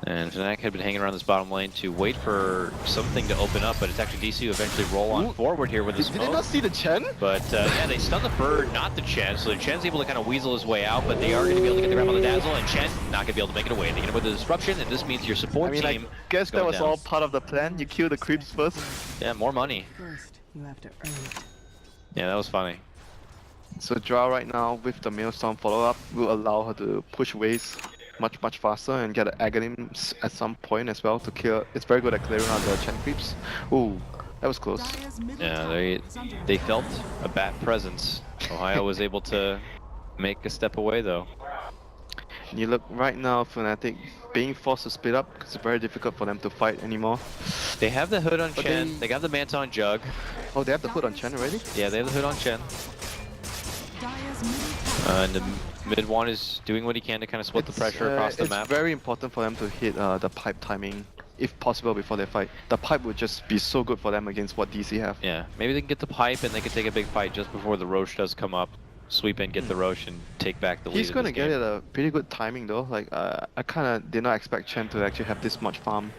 And Fnatic had been hanging around this bottom lane to wait for something to open up, but it's actually DC who eventually roll on forward here with his Did they not see the Chen? But yeah, they stun the bird, not the Chen, so the Chen's able to kind of weasel his way out, but they are going to be able to get the grab on the Dazzle, and Chen not going to be able to make it away. They get him with the Disruption, and this means your support team I guess that going was down. all part of the plan. You kill the creeps first. Yeah, more money. First, you have to earn it. Yeah, that was funny. So Drow right now with the Maelstrom follow-up will allow her to push waves much faster and get an Aghanim at some point as well to kill. It's very good at clearing out the Chen creeps. Ooh, that was close. Yeah, they felt a bat presence. Ohio was able to make a step away though. And you look right now, Fnatic being forced to split up because it's very difficult for them to fight anymore. They have the hood on But Chen, they got the Manta on Jug. Oh, they have the hood on Chen already? Yeah, they have the hood on Chen. And the mid one is doing what he can to kind of split the pressure across the map. It's very important for them to hit the pipe timing, if possible, before they fight. The pipe would just be so good for them against what DC have. Yeah, maybe they can get the pipe and they can take a big fight just before the Roche does come up. Sweep in, get the Roche, and take back the lead. He's gonna get it a pretty good timing though. Like I kinda did not expect Chen to actually have this much farm.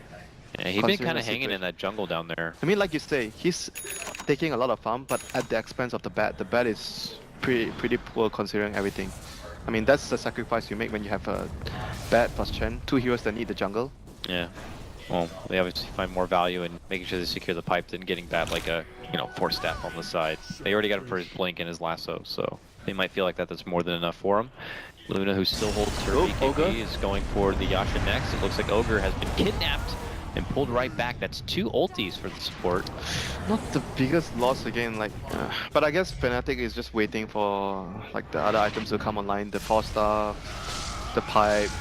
Yeah, he's been considering kind the of hanging in situation. that jungle down there. I mean, like you say, he's taking a lot of farm, but at the expense of the bat. The bat is pretty poor considering everything. I mean, that's the sacrifice you make when you have a Bat plus Chen, 2 heroes that need the jungle. Yeah. Well, they obviously find more value in making sure they secure the pipe than getting Bat like a, force staff on the side. They already got him for his blink and his lasso, so they might feel like that's more than enough for him. Luna, who still holds her BKB, Ogre is going for the Yasha next. It looks like Ogre has been kidnapped and pulled right back. That's 2 ultis for the support. Not the biggest loss again, but I guess Fnatic is just waiting for like the other items to come online, the force staff, the pipe.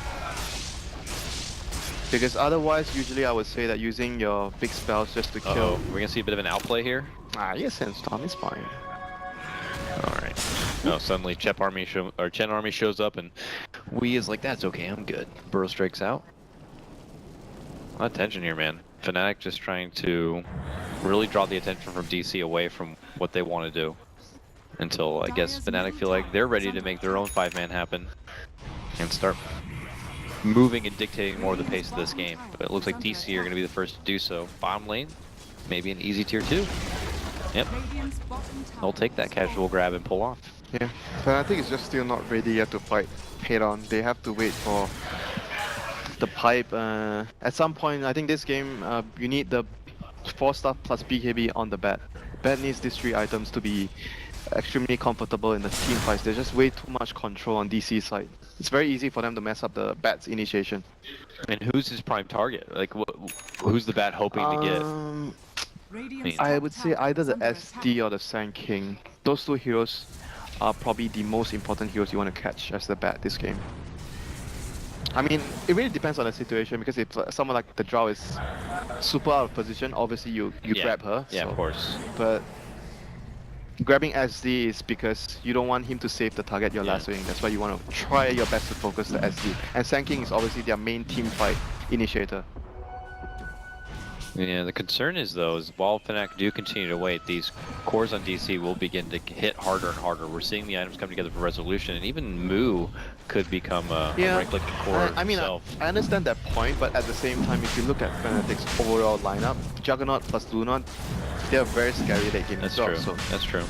Because otherwise, usually I would say that using your big spells just to kill. We're gonna see a bit of an outplay here. Yes, Sandstorm is fine. Alright. No, suddenly Chen army shows up and Wee is like, that's okay, I'm good. Burrow strikes out. A lot of tension here, man. Fnatic just trying to really draw the attention from DC away from what they want to do. Until, I guess, Fnatic feel like they're ready to make their own 5-man happen. And start moving and dictating more of the pace of this game. But it looks like DC are going to be the first to do so. Bottom lane, maybe an easy tier 2. Yep. They'll take that casual grab and pull off. Yeah, Fnatic is just still not ready yet to fight head on. They have to wait for the pipe. At some point, I think this game, you need the 4 staff plus BKB on the bat. Bat needs these 3 items to be extremely comfortable in the team fights. There's just way too much control on DC's side. It's very easy for them to mess up the bat's initiation. And who's his prime target? Like, who's the bat hoping to get? I would say either the SD or the Sand King. Those 2 heroes are probably the most important heroes you want to catch as the bat this game. I mean, it really depends on the situation, because if someone like the Drow is super out of position, obviously you grab her. Yeah, so. of course. But grabbing SD is because you don't want him to save the target you're lassoing. That's why you want to try your best to focus the SD. And Sand King is obviously their main team fight initiator. Yeah, the concern is though, is while Fnatic do continue to wait, these cores on DC will begin to hit harder and harder. We're seeing the items come together for resolution, and even Moo could become a right-clicking core I mean, himself. I understand that point, but at the same time, if you look at Fnatic's overall lineup, Juggernaut plus Luna, they're very scary late game. That's as well, true. So That's true.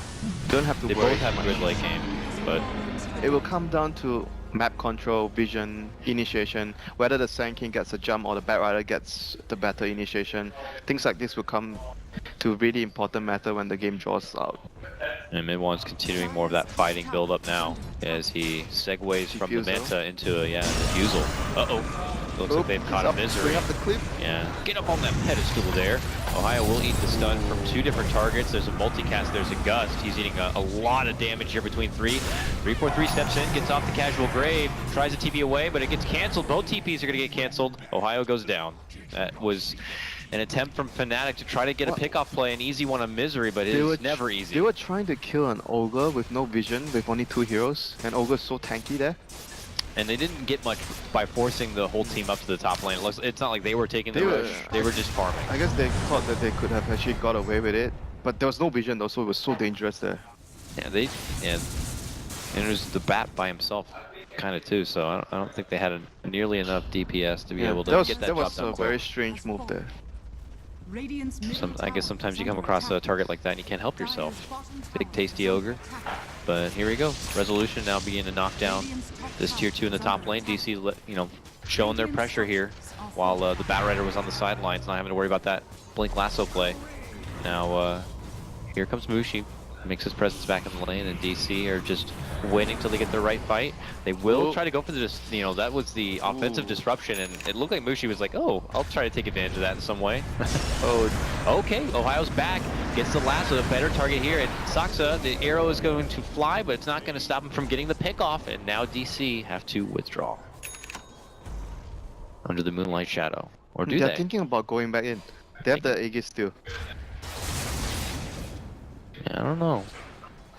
don't have to They worry both have too a much. good late game, but It will come down to map control, vision, initiation, whether the Sand King gets a jump or the Batrider gets the better initiation. Things like this will come to really important matter when the game draws out. and Mid-One's continuing more of that fighting build-up now as he segues from the Diffusal. Manta into a diffusal. Uh-oh. Looks like they've caught a misery. Bring up the clip. Yeah, get up on that pedestal there. Ohio will eat the stun from 2 different targets. There's a multicast, there's a gust. He's eating a lot of damage here between 3. 343 steps in, gets off the casual grave, tries to TP away, but it gets canceled. Both TPs are going to get canceled. Ohio goes down. That was an attempt from Fnatic to try to get a pickoff play, an easy one on Misery, but it's never easy. They were trying to kill an Ogre with no vision, with only 2 heroes, and Ogre's so tanky there. And they didn't get much by forcing the whole team up to the top lane. It's not like they were taking the rush. They were just farming. I guess they thought that they could have actually got away with it, but there was no vision though, so it was so dangerous there. Yeah, and it was the bat by himself, kind of too. So I don't think they had nearly enough DPS to be able to get that job done quick. That was a very strange move there. I guess sometimes you come across a target like that and you can't help yourself. Big tasty ogre. But here we go. Resolution now beginning to knock down this tier 2 in the top lane. DC, showing their pressure here, while the Batrider was on the sidelines, not having to worry about that blink lasso play. Now here comes Mushi, makes his presence back in the lane, and DC are just waiting till they get the right fight. They will try to go for the, that was the offensive disruption, and it looked like Mushi was like, oh, I'll try to take advantage of that in some way. Okay, Ohio's back, gets the lasso, a better target here, and Saksa, the arrow is going to fly, but it's not going to stop him from getting the pick off, and now DC have to withdraw. Under the moonlight shadow. Or do They're they? thinking about going back in. They have the Aegis still. Yeah, I don't know.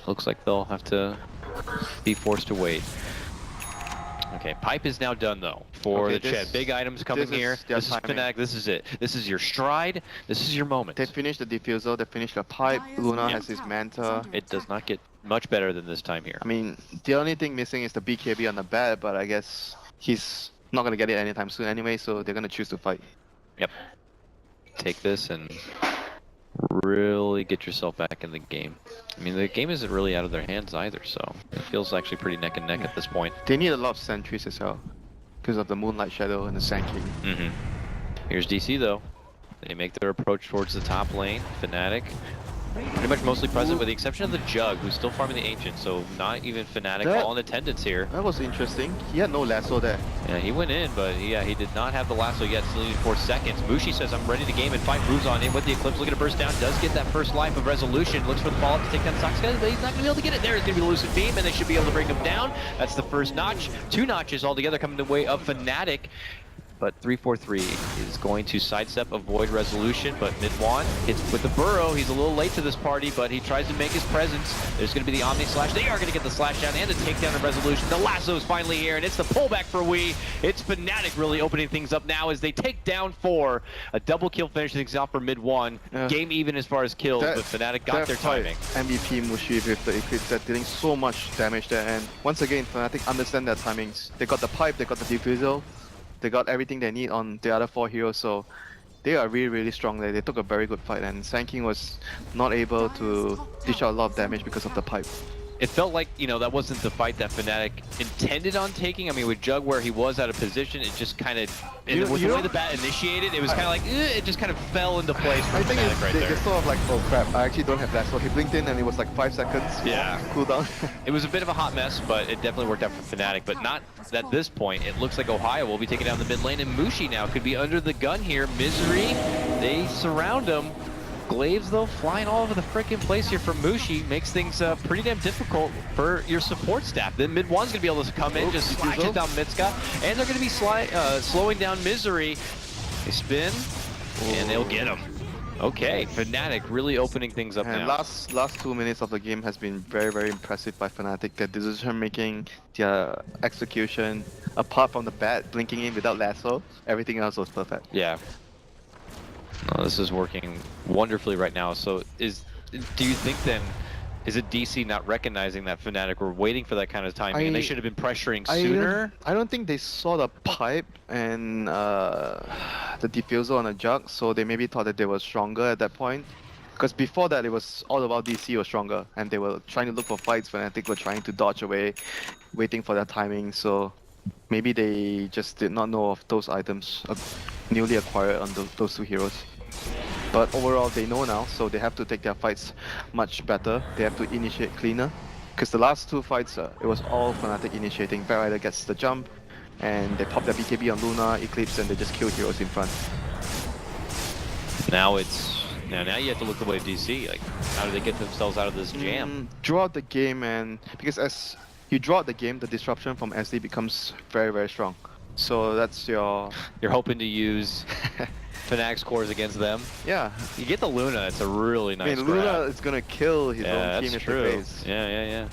Looks like they'll have to be forced to wait. Okay, pipe is now done though for the Ched. Big items coming here. This is Fnatic. This is it. This is your stride. This is your moment. They finished the diffusal. They finished the pipe. Luna has his Manta. It does not get much better than this time here. I mean, the only thing missing is the BKB on the bat, but I guess he's not gonna get it anytime soon anyway, so they're gonna choose to fight. Yep. Take this and really get yourself back in the game. I mean, the game isn't really out of their hands either, so it feels actually pretty neck and neck at this point. They need a lot of sentries as well, because of the Moonlight Shadow and the Sand King. Here's DC though. They make their approach towards the top lane. Fnatic, pretty much mostly present with the exception of the Jug, who's still farming the Ancient, so not even Fnatic all in attendance here. That was interesting. He had no lasso there. Yeah, he went in, but yeah, he did not have the lasso yet, still needed 4 seconds. Mushi says, I'm ready to game and fight. Moves on in with the Eclipse, looking to burst down, does get that first life of Resolution, looks for the follow-up to take down Soxka, but he's not going to be able to get it there. It's going to be the Lucid Beam, and they should be able to bring him down. That's the first notch. 2 notches altogether coming the way of Fnatic. But 343 is going to sidestep, avoid Resolution, but Midwan hits with the Burrow. He's a little late to this party, but he tries to make his presence. There's going to be the Omni Slash. They are going to get the Slash down and the takedown of Resolution. The lasso is finally here, and it's the pullback for Wii. It's Fnatic really opening things up now as they take down 4. A double kill finishes things off for Mid-1. Game even as far as kills, but Fnatic got their timing. MVP Mushi with the Eclipse, they're dealing so much damage there, and once again, Fnatic understand their timings. They got the pipe, they got the diffusal. They got everything they need on the other 4 heroes, so they are really, really strong there. They took a very good fight, and Sand King was not able to dish out a lot of damage because of the pipe. It felt like, you know, that wasn't the fight that Fnatic intended on taking. I mean, with Jug where he was out of position, it just kind of, with the way the bat initiated, it was kind of like, it just kind of fell into place for Fnatic right there. It's sort of like, oh crap, I actually don't have that. So he blinked in and it was like 5 seconds cooldown. It was a bit of a hot mess, but it definitely worked out for Fnatic. But not at this point. It looks like Ohio will be taking down the mid lane, and Mushi now could be under the gun here. Misery, they surround him. Glaives, though, flying all over the freaking place here from Mushi makes things pretty damn difficult for your support staff. Then Mid-1's going to be able to come in, just slash it down Mitska, and they're going to be slowing down Misery. They spin, and they'll get him. Okay, Fnatic really opening things up now. Last 2 minutes of the game has been very, very impressive by Fnatic. Their decision making, their execution, apart from the bat blinking in without lasso, everything else was perfect. Yeah. No, this is working wonderfully right now. So do you think then, is it DC not recognizing that Fnatic were waiting for that kind of timing and they should have been pressuring sooner? I don't think they saw the pipe and the diffusal on the Jug, so they maybe thought that they were stronger at that point. Because before that, it was all about DC was stronger, and they were trying to look for fights. Fnatic were trying to dodge away, waiting for their timing. So maybe they just did not know of those items newly acquired on those 2 heroes. But overall, they know now, so they have to take their fights much better. They have to initiate cleaner. Because the last 2 fights, it was all Fnatic initiating. Batrider gets the jump, and they pop their BKB on Luna, Eclipse, and they just kill heroes in front. Now you have to look the way of DC. Like, how do they get themselves out of this jam? Draw out the game, and because as you draw out the game, the disruption from SD becomes very, very strong. So that's your... You're hoping to use Fnatic's cores against them? Yeah. You get the Luna, it's a really nice grab. Luna is gonna kill his own team if they face. Yeah.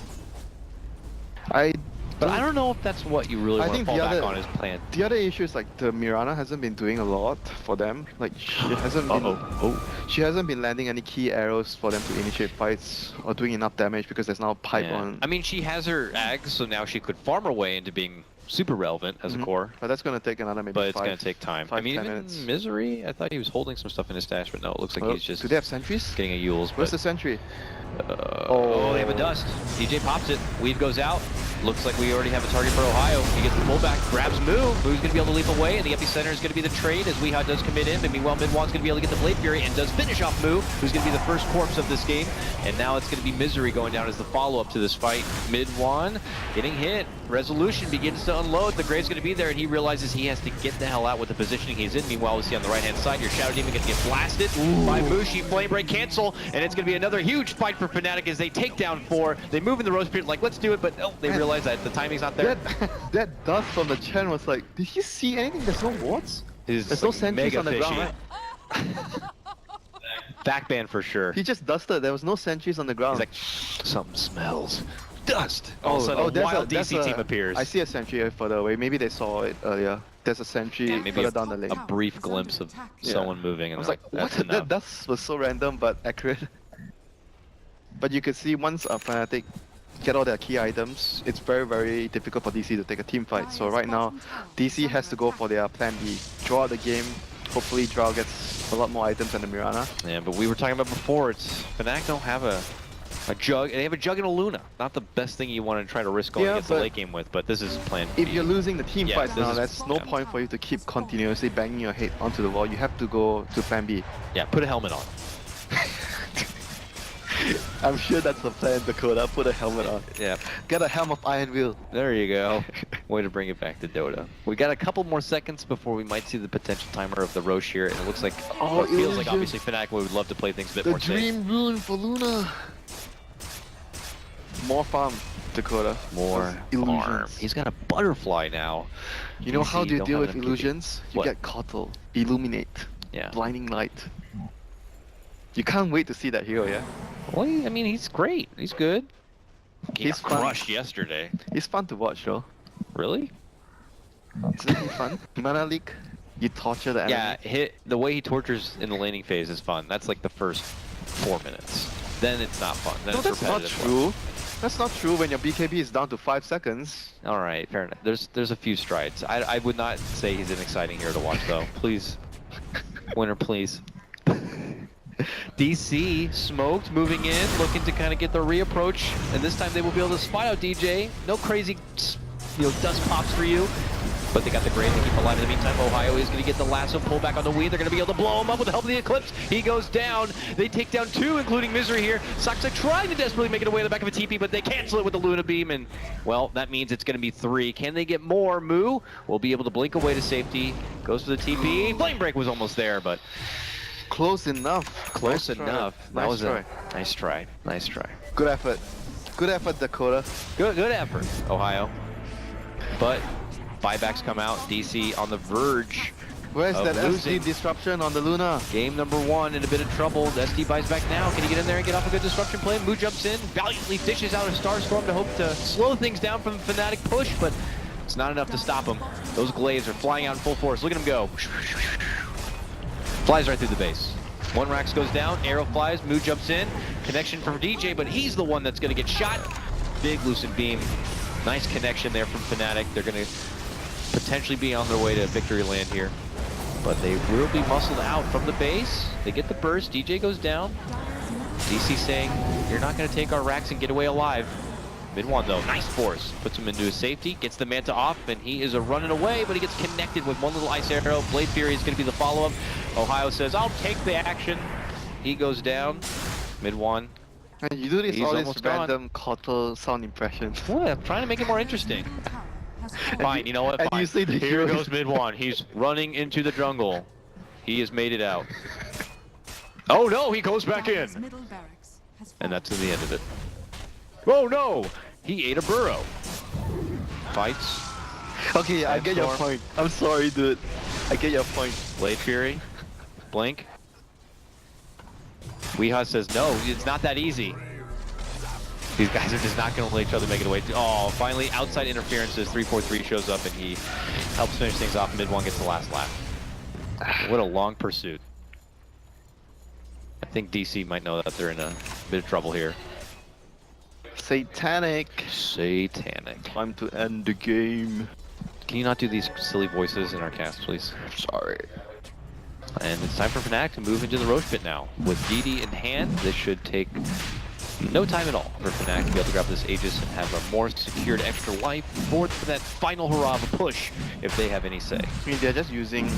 But I don't know if that's what you really want to fall back on as plan. The other issue is like the Mirana hasn't been doing a lot for them. Like she hasn't been landing any key arrows for them to initiate fights or doing enough damage because there's now pipe on. I mean, she has her Ags, so now she could farm her way into being super relevant as a core. But that's gonna take another maybe it's gonna take time. I mean, even minutes. Misery, I thought he was holding some stuff in his stash, but no, it looks like he's just... Do they have sentries? Getting a Yules. Where's the sentry? They have a dust. DJ pops it. Weed goes out. Looks like we already have a target for Ohio. He gets the pullback, grabs Moo. Moo's going to be able to leap away, and the epicenter is going to be the trade as Weehaw does commit in. But meanwhile, Mid-1's going to be able to get the Blade Fury and does finish off Moo, who's going to be the first corpse of this game. And now it's going to be Misery going down as the follow-up to this fight. Mid-1 getting hit. Resolution begins to unload. The Grave's going to be there, and he realizes he has to get the hell out with the positioning he's in. Meanwhile, we see on the right-hand side, your Shadow Demon going to get blasted by Mushi. Flame Break cancel, and it's going to be another huge fight for Fnatic as they take down 4. They move in the Rose Pit like, let's do it, but they realize that the timing's not there. That dust from the Chen was like, did you see anything? There's no wards? There's no sentries on the ground, right? Backban for sure. He just dusted. There was no sentries on the ground. He's like, something smells. Dust. All of a sudden, a wild DC team appears. I see a sentry further away. Maybe they saw it earlier. There's a sentry further down the lane. A brief glimpse of someone moving. And I was like, what? That dust was so random but accurate. But you can see once a Fnatic get all their key items, it's very, very difficult for DC to take a team fight. So right now, DC has to go for their plan B. Draw out the game, hopefully Drow gets a lot more items than the Mirana. Yeah, but we were talking about before, it's Fnatic don't have a jug. They have a jug and a Luna. Not the best thing you want to try to risk going against the late game with, but this is plan B. If you're losing the team fights now, there's no yeah. point for you to keep continuously banging your head onto the wall. You have to go to plan B. Yeah, put a helmet on. I'm sure that's the plan, Dakota. Put a helmet on. Yeah. Get a helm of Iron Will. There you go. Way to bring it back to Dota. We got a couple more seconds before we might see the potential timer of the Roche here, and it looks like, it feels like obviously Fnatic would love to play things a bit more safe. The dream rune for Luna. More farm, Dakota. More illusions. He's got a butterfly now. You know how do you deal with illusions? You What? get Coddle. Illuminate. Yeah. Blinding light. You can't wait to see that hero, yeah? Well, I mean, he's great. He's good. He's got crushed yesterday. He's fun to watch, though. Really? Isn't he fun? Mana Leak, you torture the enemy. Yeah, the way he tortures in the laning phase is fun. That's like the first 4 minutes. Then it's not fun. Then No, it's that's not repetitive. true. That's not true when your BKB is down to 5 seconds. All right, fair enough. There's a few strides. I would not say he's an exciting hero to watch, though. Please, winner, please. DC smoked, moving in, looking to kind of get the reapproach, and this time they will be able to spot out DJ. No crazy, dust pops for you, but they got the Graves to keep alive. In the meantime, Ohio is going to get the lasso pull back on the Wii. They're going to be able to blow him up with the help of the Eclipse. He goes down. They take down 2, including Misery here. Saksa trying to desperately make it away to the back of a TP, but they cancel it with the Luna Beam, and, well, that means it's going to be 3. Can they get more? Moo will be able to blink away to safety. Goes for the TP. Flame Break was almost there, but... Close enough. Close Nice enough. Try. That was try. a nice try. Nice try. Good effort. Good effort, Dakota. Good effort, Ohio. But buybacks come out. DC on the verge. Where's of that losing. SD disruption on the Luna? Game number 1 in a bit of trouble. SD buys back now. Can he get in there and get off a good disruption play? Moo jumps in, valiantly dishes out a Starstorm to hope to slow things down from the Fnatic push, but it's not enough to stop him. Those glaives are flying out in full force. Look at him go. Flies right through the base. 1 Rax goes down, arrow flies, Moo jumps in, connection from DJ, but he's the one that's going to get shot. Big Lucid Beam. Nice connection there from Fnatic. They're going to potentially be on their way to victory land here. But they will be muscled out from the base. They get the burst, DJ goes down. DC saying, you're not going to take our Rax and get away alive. Mid 1 though, nice force. Puts him into his safety, gets the Manta off, and he is running away, but he gets connected with 1 little ice arrow. Blade Fury is going to be the follow-up. Ohio says, I'll take the action. He goes down. Mid 1. And you do this He's all almost these gone. random Coddle sound impressions. Well, I'm trying to make it more interesting. Fine, you know what? And Fine. you see the Here hero- goes Mid 1. He's running into the jungle. He has made it out. Oh no, he goes back in. And that's the end of it. Oh no! He ate a burrow. Fights. Okay, I get your Sandstorm. point. I'm sorry, dude. I get your point. Blade Fury. Blink. Weeha says no, it's not that easy. These guys are just not going to let each other make it away. Oh, finally, outside interferences. 343 shows up and he helps finish things off. Mid 1 gets the last lap. What a long pursuit. I think DC might know that they're in a bit of trouble here. Satanic. Satanic. Time to end the game. Can you not do these silly voices in our cast, please? Sorry. And it's time for Fnatic to move into the Roche pit now. With DD in hand, this should take no time at all for Fnatic to be able to grab this Aegis and have a more secured extra life for that final hurrah of a push, if they have any say. I mean, they're just using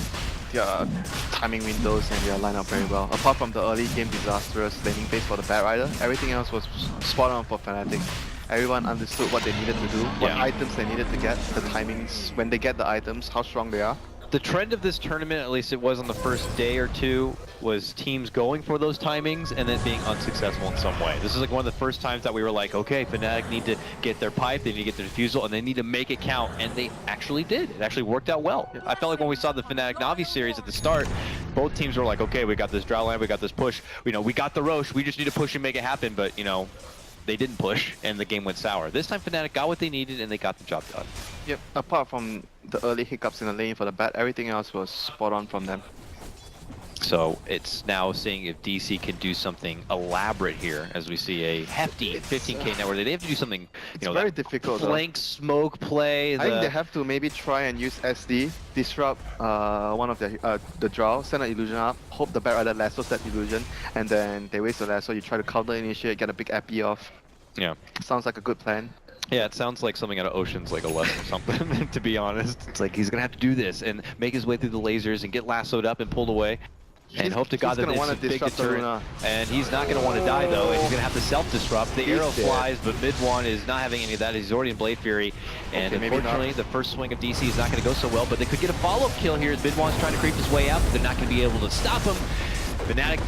their timing windows and their lineup very well. Apart from the early game disastrous laning phase for the Bat Rider, everything else was spot on for Fnatic. Everyone understood what they needed to do, what items they needed to get, the timings, when they get the items, how strong they are. The trend of this tournament, at least it was on the first day or two, was teams going for those timings and then being unsuccessful in some way. This is like one of the first times that we were like, okay, Fnatic need to get their pipe, they need to get their defusal, and they need to make it count, and they actually did. It actually worked out well. I felt like when we saw the Fnatic Navi series at the start, both teams were like, okay, we got this draw land, we got this push, we got the Roche, we just need to push and make it happen, but, they didn't push, and the game went sour. This time, Fnatic got what they needed, and they got the job done. Yep, apart from the early hiccups in the lane for the Bat, everything else was spot on from them. So it's now seeing if DC can do something elaborate here, as we see a hefty 15K network. They have to do something, It's very difficult. flank smoke play. I think they have to maybe try and use SD, disrupt one of the draw, send an illusion up, hope the Batrider lassos that illusion, and then they waste the lasso. You try to counter initiate, get a big epi off. Yeah. Sounds like a good plan. Yeah, it sounds like something out of Ocean's like 11 or something, to be honest. It's like he's going to have to do this and make his way through the lasers and get lassoed up and pulled away. And hope to God that it's a big deterrent. And he's not going to want to die, though, and he's going to have to self-disrupt. The arrow flies, but mid one is not having any of that. He's already in Blade Fury. And unfortunately, the first swing of DC is not going to go so well, but they could get a follow-up kill here as mid one's trying to creep his way out, but they're not going to be able to stop him. Fnatic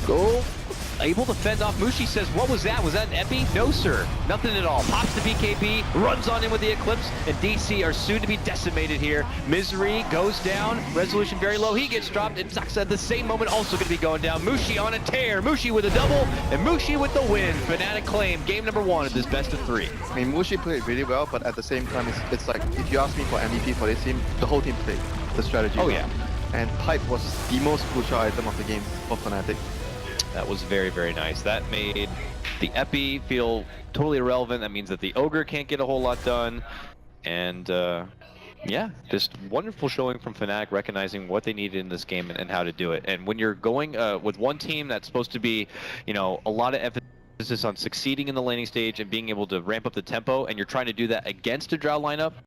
go. Able to fend off. Mushi says, what was that? Was that an epi? No, sir. Nothing at all. Pops the BKB, runs on in with the Eclipse, and DC are soon to be decimated here. Misery goes down. Resolution very low. He gets dropped, and Zaxa at the same moment also going to be going down. Mushi on a tear. Mushi with a double, and Mushi with the win. Fnatic claim game number 1 of this best of 3. I mean, Mushi played really well, but at the same time, it's like, if you ask me for MVP for this team, the whole team played the strategy. Oh, yeah. And Pipe was the most crucial item of the game for Fnatic. That was very, very nice. That made the Epi feel totally irrelevant. That means that the Ogre can't get a whole lot done. And yeah, just wonderful showing from Fnatic, recognizing what they needed in this game and how to do it. And when you're going with one team that's supposed to be, you know, a lot of emphasis on succeeding in the laning stage and being able to ramp up the tempo, and you're trying to do that against a Drow lineup,